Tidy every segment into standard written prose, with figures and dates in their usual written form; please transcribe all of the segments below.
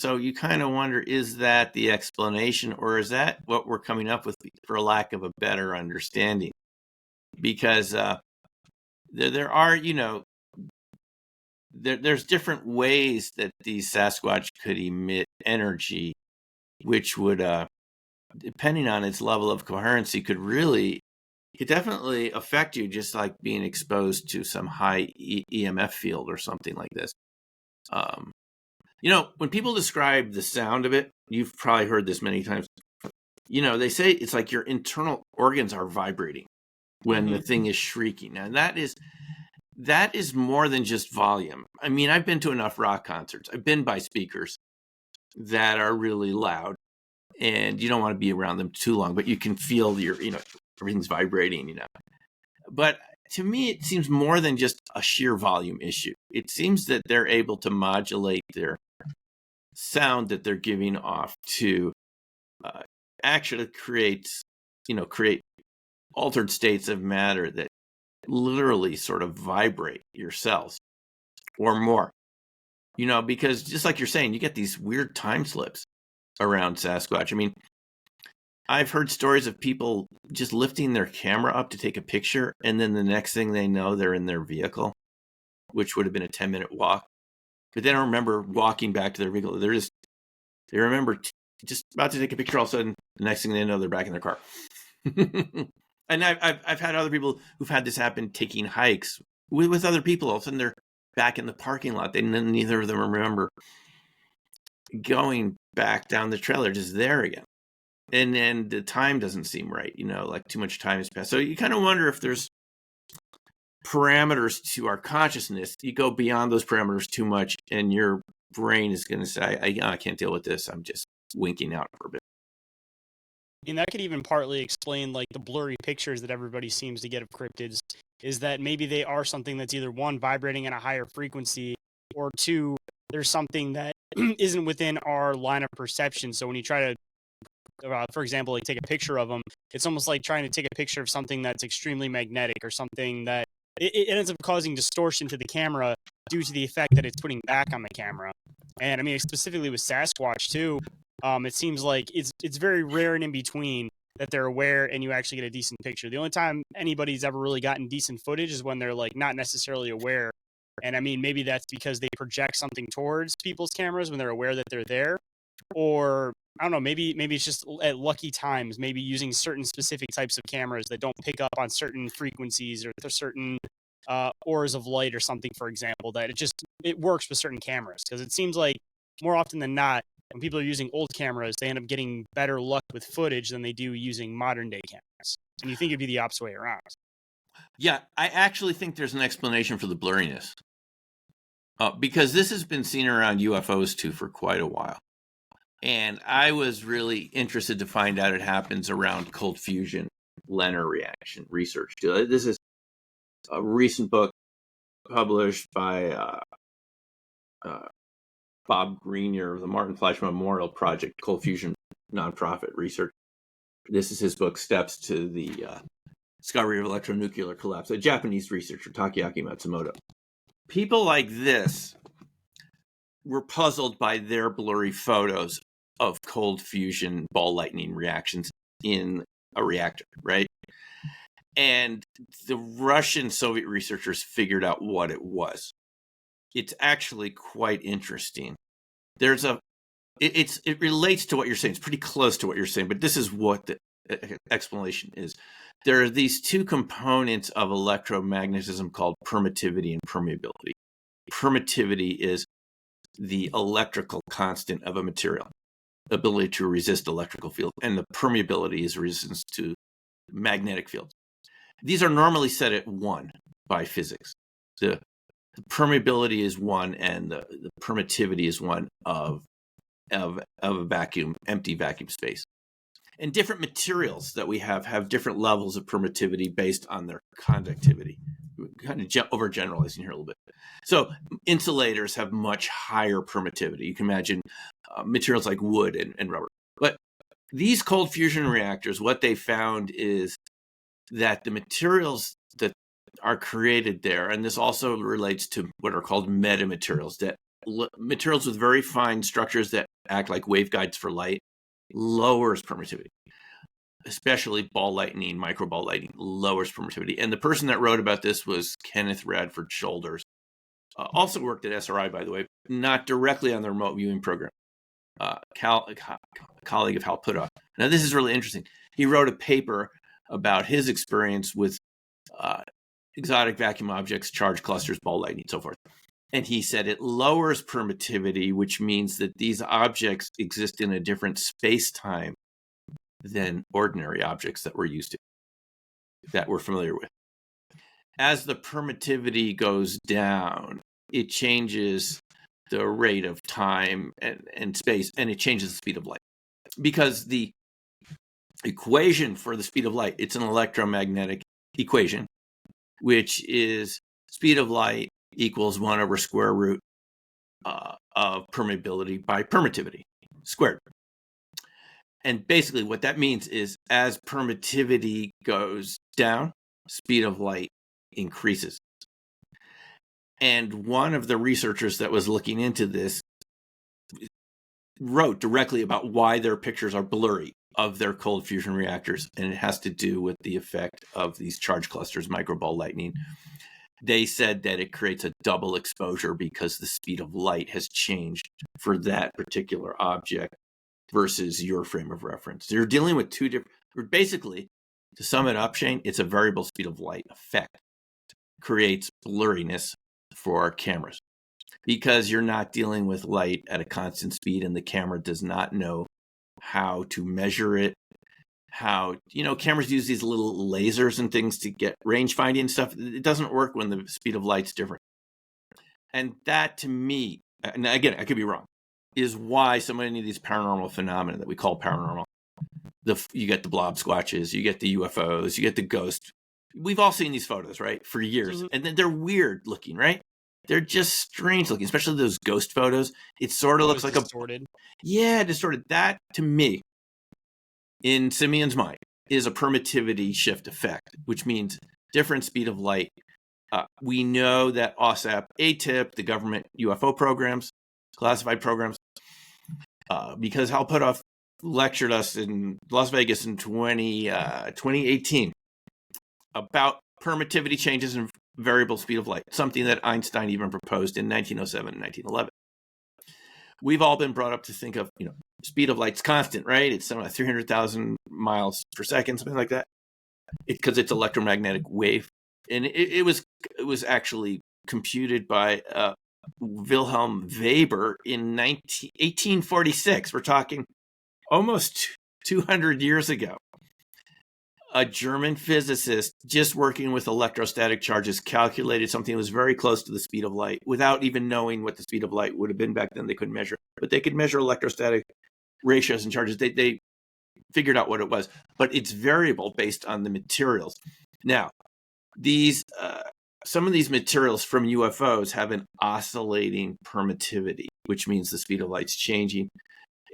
So you kind of wonder, is that the explanation, or is that what we're coming up with for lack of a better understanding? Because there are, there's different ways that these Sasquatch could emit energy, which would, depending on its level of coherency, could definitely affect you, just like being exposed to some high EMF field or something like this. When people describe the sound of it, you've probably heard this many times. They say it's like your internal organs are vibrating when the thing is shrieking. And that is more than just volume. I mean, I've been to enough rock concerts. I've been by speakers that are really loud, and you don't want to be around them too long, but you can feel everything's vibrating, But to me, it seems more than just a sheer volume issue. It seems that they're able to modulate their sound that they're giving off to actually create altered states of matter that literally sort of vibrate your cells or more. Because just like you're saying, you get these weird time slips around Sasquatch. I mean, I've heard stories of people just lifting their camera up to take a picture, and then the next thing they know, they're in their vehicle, which would have been a 10-minute walk. But they don't remember walking back to their vehicle. They remember just about to take a picture. All of a sudden, the next thing they know, they're back in their car. And I've had other people who've had this happen taking hikes with other people. All of a sudden, they're back in the parking lot. Neither of them remember going back down the trail. They're just there again. And then the time doesn't seem right, like too much time has passed. So you kind of wonder if there's parameters to our consciousness. You go beyond those parameters too much, and your brain is going to say, I can't deal with this. I'm just winking out for a bit. And that could even partly explain like the blurry pictures that everybody seems to get of cryptids, is that maybe they are something that's either one, vibrating at a higher frequency, or two, there's something that isn't within our line of perception. So when you try to, for example, like take a picture of them, it's almost like trying to take a picture of something that's extremely magnetic, or something that it ends up causing distortion to the camera due to the effect that it's putting back on the camera. And I mean, specifically with Sasquatch too, it seems like it's very rare and in between that they're aware and you actually get a decent picture. The only time anybody's ever really gotten decent footage is when they're like not necessarily aware. And I mean, maybe that's because they project something towards people's cameras when they're aware that they're there. Or I don't know, maybe it's just at lucky times, maybe using certain specific types of cameras that don't pick up on certain frequencies or certain auras of light or something, for example, that it works with certain cameras. Because it seems like more often than not, when people are using old cameras, they end up getting better luck with footage than they do using modern day cameras. And you think it'd be the opposite way around. Yeah, I actually think there's an explanation for the blurriness. Because this has been seen around UFOs too for quite a while. And I was really interested to find out it happens around cold fusion Lehner reaction research. This is a recent book published by Bob Grenier of the Martin Fleisch Memorial Project, Cold Fusion Nonprofit Research. This is his book, Steps to the Discovery of Electronuclear Collapse, a Japanese researcher, Takeaki Matsumoto. People like this were puzzled by their blurry photos of cold fusion ball lightning reactions in a reactor, right? And the Russian Soviet researchers figured out what it was. It's actually quite interesting. It relates to what you're saying. It's pretty close to what you're saying, but this is what the explanation is. There are these two components of electromagnetism called permittivity and permeability. Permittivity is the electrical constant of a material, ability to resist electrical field, and the permeability is resistance to magnetic fields. These are normally set at 1 by physics. The permeability is 1, and the permittivity is 1 of a vacuum, empty vacuum space. And different materials that we have different levels of permittivity based on their conductivity. We're kind of overgeneralizing here a little bit. So insulators have much higher permittivity. You can imagine materials like wood and rubber. But these cold fusion reactors, what they found is that the materials that are created there, and this also relates to what are called metamaterials that materials with very fine structures that act like waveguides for light lowers permittivity. Especially ball lightning, micro ball lightning lowers permittivity. And the person that wrote about this was Kenneth Radford Shoulders. Also worked at SRI, by the way, not directly on the remote viewing program. A colleague of Hal Puthoff. Now, this is really interesting. He wrote a paper about his experience with exotic vacuum objects, charge clusters, ball lightning, and so forth. And he said it lowers permittivity, which means that these objects exist in a different space-time than ordinary objects that we're used to, that we're familiar with. As the permittivity goes down, it changes the rate of time and space, and it changes the speed of light. Because the equation for the speed of light, it's an electromagnetic equation, which is speed of light equals 1 over square root of permeability by permittivity squared. And basically what that means is as permittivity goes down, speed of light increases. And one of the researchers that was looking into this wrote directly about why their pictures are blurry of their cold fusion reactors. And it has to do with the effect of these charge clusters, microball lightning. They said that it creates a double exposure because the speed of light has changed for that particular object versus your frame of reference. You're dealing with two different, basically, to sum it up, Shane, it's a variable speed of light effect. Creates blurriness for our cameras because you're not dealing with light at a constant speed and the camera does not know how to measure it. How, cameras use these little lasers and things to get range finding and stuff. It doesn't work when the speed of light's different. And that to me, and again, I could be wrong, is why so many of these paranormal phenomena that we call paranormal, you get the blob squatches, you get the UFOs, you get the ghosts. We've all seen these photos, right, for years. Mm-hmm. And then they're weird looking, right? They're just strange looking, especially those ghost photos. It sort of looks like distorted. Distorted. That, to me, in Simeon's mind, is a permittivity shift effect, which means different speed of light. We know that OSAP, ATIP, the government UFO programs, classified programs, because Hal Puthoff lectured us in Las Vegas in 2018 about permittivity changes in variable speed of light, something that Einstein even proposed in 1907 and 1911. We've all been brought up to think of, speed of light's constant, right? It's something like 300,000 miles per second, something like that, because it's electromagnetic wave. And it was actually computed by Wilhelm Weber in 1846. We're talking almost 200 years ago. A German physicist just working with electrostatic charges calculated something that was very close to the speed of light without even knowing what the speed of light would have been back then. They couldn't measure, but they could measure electrostatic ratios and charges. They figured out what it was, but it's variable based on the materials. Now, these some of these materials from UFOs have an oscillating permittivity, which means the speed of light's changing.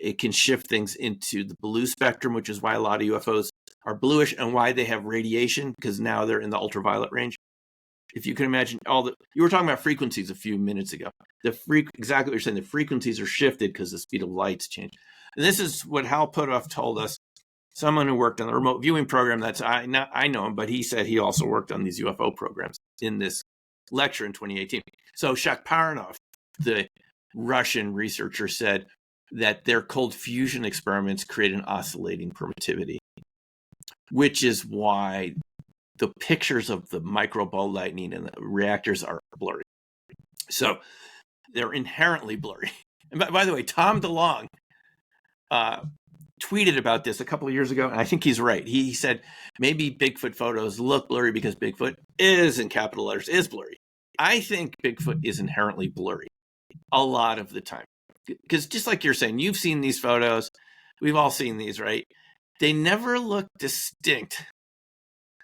It can shift things into the blue spectrum, which is why a lot of UFOs are bluish and why they have radiation, because now they're in the ultraviolet range. If you can imagine you were talking about frequencies a few minutes ago. Exactly what you're saying. The frequencies are shifted because the speed of light's changed. And this is what Hal Puthoff told us, someone who worked on the remote viewing program. I know him, but he said he also worked on these UFO programs in this lecture in 2018. So Shakhparanov, the Russian researcher, said that their cold fusion experiments create an oscillating permittivity, which is why the pictures of the microball lightning and the reactors are blurry. So they're inherently blurry. And by the way, Tom DeLonge tweeted about this a couple of years ago, and I think he's right. He said maybe Bigfoot photos look blurry because Bigfoot is, in capital letters, is blurry. I think Bigfoot is inherently blurry a lot of the time. Because just like you're saying, you've seen these photos. We've all seen these, right? They never look distinct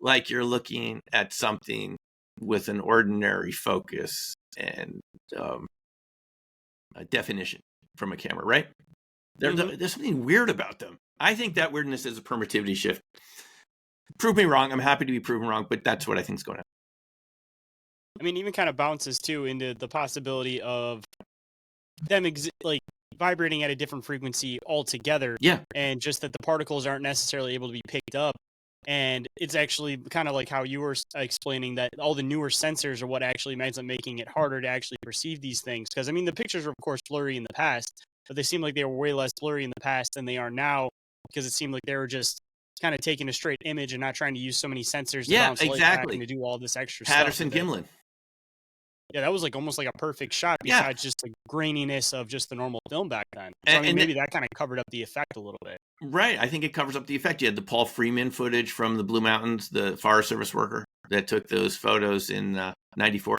like you're looking at something with an ordinary focus and a definition from a camera, right? There's something weird about them. I think that weirdness is a permittivity shift. Prove me wrong. I'm happy to be proven wrong, but that's what I think is going on. I mean, even kind of bounces too into the possibility of them like vibrating at a different frequency altogether. Yeah. And just that the particles aren't necessarily able to be picked up. And it's actually kind of like how you were explaining that all the newer sensors are what actually ends up making it harder to actually perceive these things. Because, I mean, the pictures were, of course, blurry in the past, but they seem like they were way less blurry in the past than they are now, because it seemed like they were just kind of taking a straight image and not trying to use so many sensors to bounce light back and to do all this extra Patterson stuff. Gimlin. Yeah, that was like almost like a perfect shot besides just the graininess of just the normal film back then. So, I mean, maybe that kind of covered up the effect a little bit. Right. I think it covers up the effect. You had the Paul Freeman footage from the Blue Mountains, the Forest Service worker that took those photos in 94.